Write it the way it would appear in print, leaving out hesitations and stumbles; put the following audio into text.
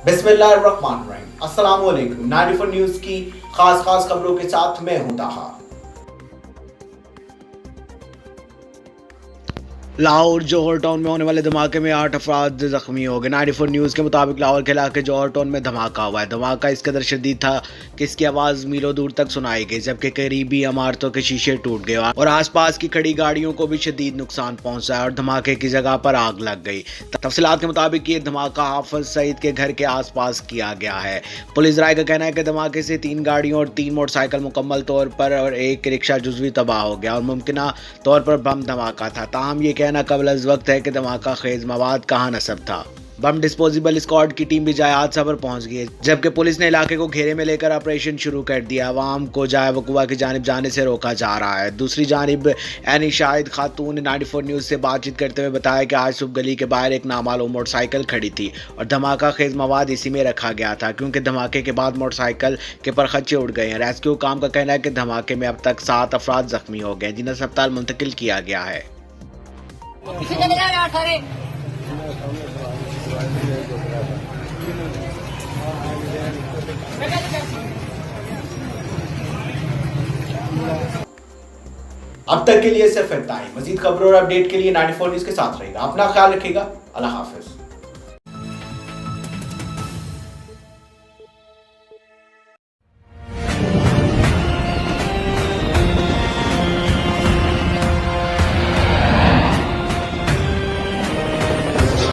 बिस्मिल्लाहिर्रहमानिर्रहीम। अस्सलाम वालेकुम। 94 न्यूज़ की खास खबरों के साथ मैं हूं ताहा। लाहौर जौहर टाउन में होने वाले धमाके में 8 अफराद जख्मी हो गए। 94 न्यूज़ के मुताबिक लाहौर के इलाके जौहर टाउन में धमाका हुआ है। धमाका इस कदर शदीद था कि इसकी आवाज़ मीलों दूर तक सुनाई गई, जबकि करीबी इमारतों के शीशे टूट गए और आसपास की खड़ी गाड़ियों को भी शदीद नुकसान पहुंचा और धमाके की जगह पर आग लग गई। तफसीलात के मुताबिक ये धमाका हाफिज सईद के घर के आसपास किया गया है। पुलिस राय का कहना है कि धमाके से 3 गाड़ियों और 3 मोटरसाइकिल मुकम्मल तौर पर और एक रिक्शा जुज़वी तबाह हो गया और मुमकिना तौर पर बम धमाका था। ताहम ये कहना कबल अज़ वक्त है कि धमाका खेज मवाद कहाँ नस्ब था। बम डिस्पोजेबल स्क्वाड की टीम भी जाए हादसा पर पहुंच गई, जबकि पुलिस ने इलाके को घेरे में लेकर ऑपरेशन शुरू कर दिया। अवाम को जाए वकुआ की जानिब जाने से रोका जा रहा है। दूसरी जानिब एनी शाहिद खातून ने 94 न्यूज़ से बातचीत करते हुए बताया कि आज सुबह गली के बाहर एक नामालूम मोटरसाइकिल खड़ी थी और धमाका खेज मवाद इसी में रखा गया था, क्योंकि धमाके के बाद मोटरसाइकिल के परखच्चे उड़ गए हैं। रेस्क्यू काम का कहना है कि धमाके में अब तक 7 अफराद जख्मी हो गए, जिन्हें अस्पताल मुंतकिल किया गया है। अब तक के लिए सिर्फ इतना ही। मजीद खबरों और अपडेट के लिए 94 न्यूज़ के साथ रहेगा। अपना ख्याल रखिएगा। अल्लाह हाफिज।